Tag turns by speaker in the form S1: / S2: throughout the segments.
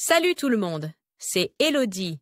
S1: Salut tout le monde, c'est Elodie.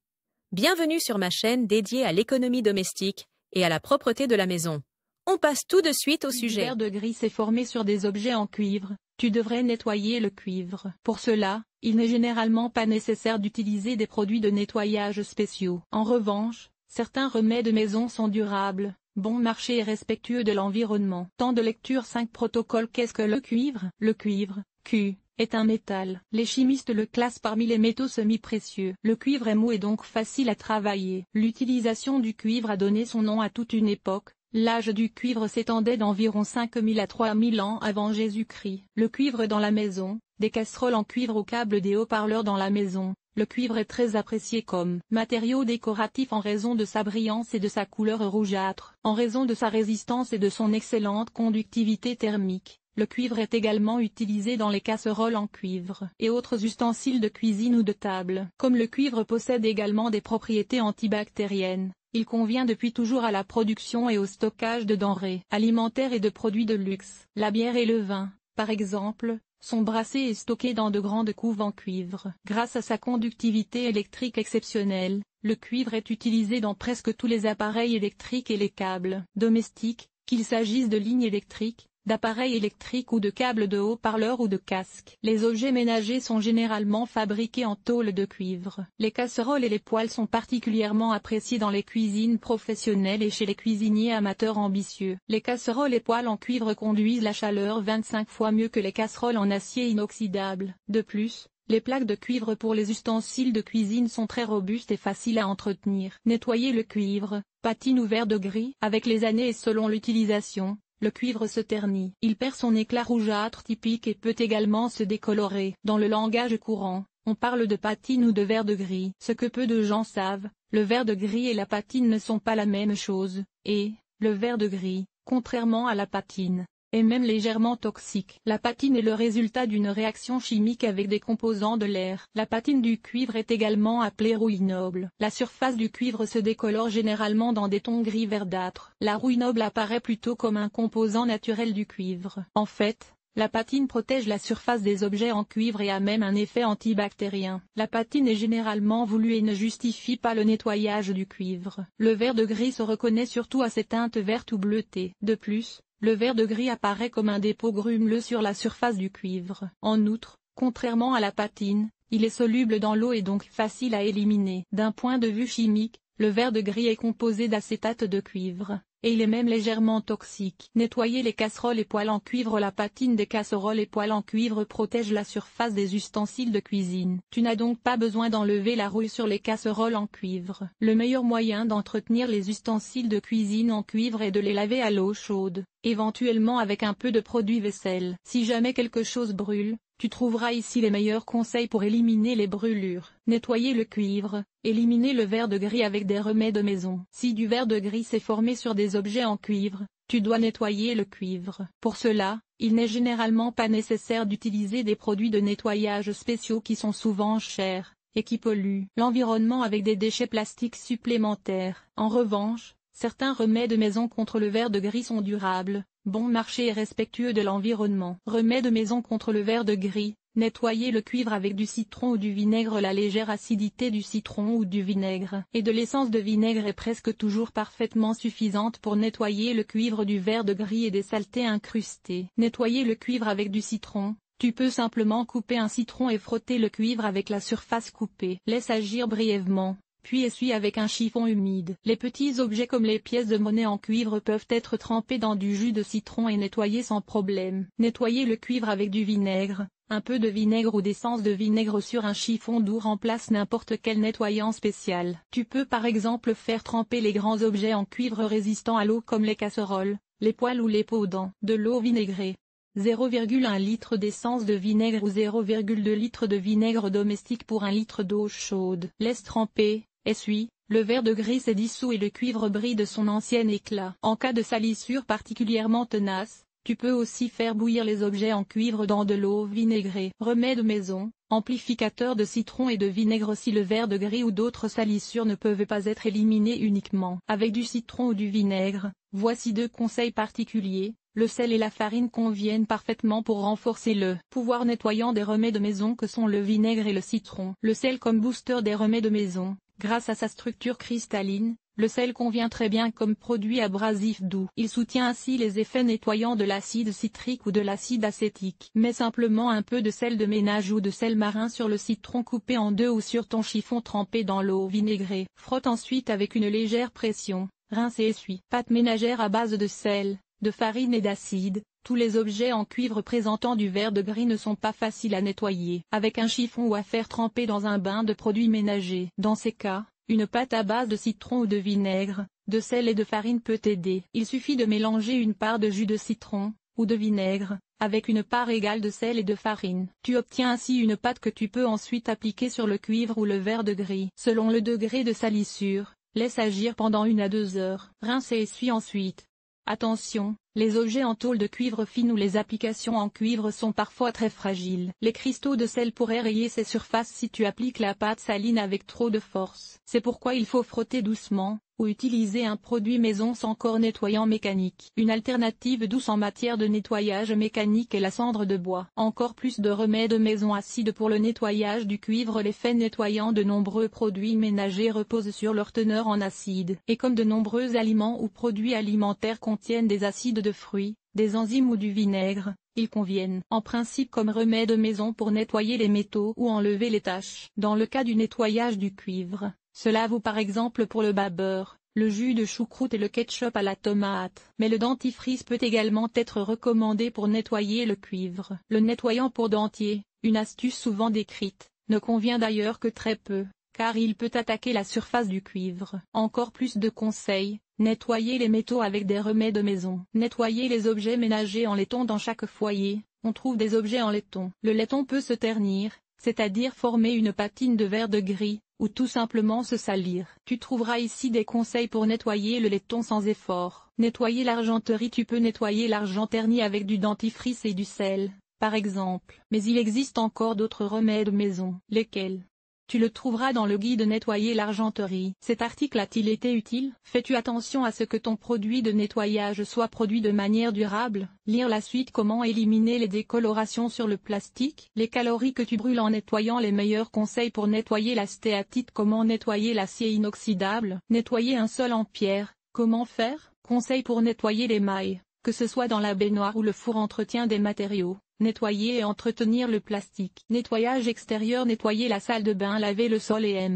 S1: Bienvenue sur ma chaîne dédiée à l'économie domestique et à la propreté de la maison. On passe tout de suite au sujet.
S2: Le verre de gris s'est formé sur des objets en cuivre, tu devrais nettoyer le cuivre. Pour cela, il n'est généralement pas nécessaire d'utiliser des produits de nettoyage spéciaux. En revanche, certains remèdes maison sont durables, bon marché et respectueux de l'environnement. Temps de lecture 5 protocole. Qu'est-ce que le cuivre? Le cuivre, Q, est un métal. Les chimistes le classent parmi les métaux semi-précieux. Le cuivre est mou et donc facile à travailler. L'utilisation du cuivre a donné son nom à toute une époque. L'âge du cuivre s'étendait d'environ 5000 à 3000 ans avant Jésus-Christ. Le cuivre dans la maison, des casseroles en cuivre au câble, des haut-parleurs dans la maison. Le cuivre est très apprécié comme matériau décoratif en raison de sa brillance et de sa couleur rougeâtre. En raison de sa résistance et de son excellente conductivité thermique, le cuivre est également utilisé dans les casseroles en cuivre et autres ustensiles de cuisine ou de table. Comme le cuivre possède également des propriétés antibactériennes, il convient depuis toujours à la production et au stockage de denrées alimentaires et de produits de luxe. La bière et le vin, par exemple, sont brassés et stockés dans de grandes cuves en cuivre. Grâce à sa conductivité électrique exceptionnelle, le cuivre est utilisé dans presque tous les appareils électriques et les câbles domestiques, qu'il s'agisse de lignes électriques, d'appareils électriques ou de câbles de haut-parleurs ou de casques. Les objets ménagers sont généralement fabriqués en tôle de cuivre. Les casseroles et les poêles sont particulièrement appréciés dans les cuisines professionnelles et chez les cuisiniers amateurs ambitieux. Les casseroles et poêles en cuivre conduisent la chaleur 25 fois mieux que les casseroles en acier inoxydable. De plus, les plaques de cuivre pour les ustensiles de cuisine sont très robustes et faciles à entretenir. Nettoyer le cuivre, patine ou verre de gris. Avec les années et selon l'utilisation, le cuivre se ternit. Il perd son éclat rougeâtre typique et peut également se décolorer. Dans le langage courant, on parle de patine ou de verre de gris. Ce que peu de gens savent, le verre de gris et la patine ne sont pas la même chose, et le verre de gris, contrairement à la patine, est même légèrement toxique. La patine est le résultat d'une réaction chimique avec des composants de l'air. La patine du cuivre est également appelée rouille noble. La surface du cuivre se décolore généralement dans des tons gris verdâtres. La rouille noble apparaît plutôt comme un composant naturel du cuivre. En fait, la patine protège la surface des objets en cuivre et a même un effet antibactérien. La patine est généralement voulue et ne justifie pas le nettoyage du cuivre. Le verre de gris se reconnaît surtout à ses teintes vertes ou bleutées. De plus, le verre de gris apparaît comme un dépôt grumeleux sur la surface du cuivre. En outre, contrairement à la patine, il est soluble dans l'eau et donc facile à éliminer. D'un point de vue chimique, le verre de gris est composé d'acétate de cuivre, et il est même légèrement toxique. Nettoyer les casseroles et poêles en cuivre. La patine des casseroles et poêles en cuivre protège la surface des ustensiles de cuisine. Tu n'as donc pas besoin d'enlever la rouille sur les casseroles en cuivre. Le meilleur moyen d'entretenir les ustensiles de cuisine en cuivre est de les laver à l'eau chaude, éventuellement avec un peu de produit vaisselle. Si jamais quelque chose brûle, tu trouveras ici les meilleurs conseils pour éliminer les brûlures. Nettoyer le cuivre, éliminer le verre de gris avec des remèdes maison. Si du verre de gris s'est formé sur des objets en cuivre, tu dois nettoyer le cuivre. Pour cela, il n'est généralement pas nécessaire d'utiliser des produits de nettoyage spéciaux qui sont souvent chers, et qui polluent l'environnement avec des déchets plastiques supplémentaires. En revanche, certains remèdes maison contre le verre de gris sont durables, bon marché et respectueux de l'environnement. Remède maison contre le verre de gris, nettoyer le cuivre avec du citron ou du vinaigre. La légère acidité du citron ou du vinaigre et de l'essence de vinaigre est presque toujours parfaitement suffisante pour nettoyer le cuivre du verre de gris et des saletés incrustées. Nettoyer le cuivre avec du citron. Tu peux simplement couper un citron et frotter le cuivre avec la surface coupée. Laisse agir brièvement, puis essuie avec un chiffon humide. Les petits objets comme les pièces de monnaie en cuivre peuvent être trempés dans du jus de citron et nettoyés sans problème. Nettoyer le cuivre avec du vinaigre. Un peu de vinaigre ou d'essence de vinaigre sur un chiffon doux remplace n'importe quel nettoyant spécial. Tu peux par exemple faire tremper les grands objets en cuivre résistant à l'eau comme les casseroles, les poêles ou les pots dans de l'eau vinaigrée. 0,1 litre d'essence de vinaigre ou 0,2 litre de vinaigre domestique pour 1 litre d'eau chaude. Laisse tremper, essuie, le verre de gris s'est dissous et le cuivre brille de son ancien éclat. En cas de salissure particulièrement tenace, tu peux aussi faire bouillir les objets en cuivre dans de l'eau vinaigrée. Remède maison, amplificateur de citron et de vinaigre. Si le verre de gris ou d'autres salissures ne peuvent pas être éliminées uniquement avec du citron ou du vinaigre, voici 2 conseils particuliers. le sel et la farine conviennent parfaitement pour renforcer le pouvoir nettoyant des remèdes maison que sont le vinaigre et le citron. Le sel comme booster des remèdes maison, grâce à sa structure cristalline, le sel convient très bien comme produit abrasif doux. Il soutient ainsi les effets nettoyants de l'acide citrique ou de l'acide acétique. Mets simplement un peu de sel de ménage ou de sel marin sur le citron coupé en deux ou sur ton chiffon trempé dans l'eau vinaigrée. Frotte ensuite avec une légère pression, rince et essuie. Pâte ménagère à base de sel, de farine et d'acide. Tous les objets en cuivre présentant du vert de gris ne sont pas faciles à nettoyer avec un chiffon ou à faire tremper dans un bain de produits ménagers. Dans ces cas, une pâte à base de citron ou de vinaigre, de sel et de farine peut aider. Il suffit de mélanger une part de jus de citron, ou de vinaigre, avec une part égale de sel et de farine. Tu obtiens ainsi une pâte que tu peux ensuite appliquer sur le cuivre ou le vert de gris. Selon le degré de salissure, laisse agir pendant 1 à 2 heures. Rince et essuie ensuite. Attention, les objets en tôle de cuivre fine ou les applications en cuivre sont parfois très fragiles. Les cristaux de sel pourraient rayer ces surfaces si tu appliques la pâte saline avec trop de force. C'est pourquoi il faut frotter doucement, ou utiliser un produit maison sans corps nettoyant mécanique. Une alternative douce en matière de nettoyage mécanique est la cendre de bois. Encore plus de remèdes maison acides pour le nettoyage du cuivre. L'effet nettoyant de nombreux produits ménagers repose sur leur teneur en acide. Et comme de nombreux aliments ou produits alimentaires contiennent des acides de fruits, des enzymes ou du vinaigre, ils conviennent en principe comme remède maison pour nettoyer les métaux ou enlever les taches. Dans le cas du nettoyage du cuivre, cela vaut par exemple pour le beurre, le jus de choucroute et le ketchup à la tomate. Mais le dentifrice peut également être recommandé pour nettoyer le cuivre. Le nettoyant pour dentier, une astuce souvent décrite, ne convient d'ailleurs que très peu, car il peut attaquer la surface du cuivre. Encore plus de conseils, nettoyer les métaux avec des remèdes maison. Nettoyer les objets ménagers en laiton. Dans chaque foyer, on trouve des objets en laiton. Le laiton peut se ternir, c'est-à-dire former une patine de vert de gris, ou tout simplement se salir. Tu trouveras ici des conseils pour nettoyer le laiton sans effort. Nettoyer l'argenterie. Tu peux nettoyer l'argent terni avec du dentifrice et du sel, par exemple. Mais il existe encore d'autres remèdes maison. Lesquels? Tu le trouveras dans le guide Nettoyer l'argenterie. Cet article a-t-il été utile? Fais-tu attention à ce que ton produit de nettoyage soit produit de manière durable? Lire la suite. Comment éliminer les décolorations sur le plastique? Les calories que tu brûles en nettoyant. Les meilleurs conseils pour nettoyer la stéatite. Comment nettoyer l'acier inoxydable? Nettoyer un sol en pierre, comment faire? Conseils pour nettoyer les mailles, que ce soit dans la baignoire ou le four. Entretien des matériaux. Nettoyer et entretenir le plastique. Nettoyage extérieur. Nettoyer la salle de bain. Laver le sol et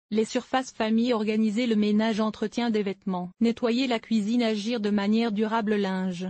S2: les surfaces. Famille. Organiser le ménage. Entretien des vêtements. Nettoyer la cuisine. Agir de manière durable. Linge,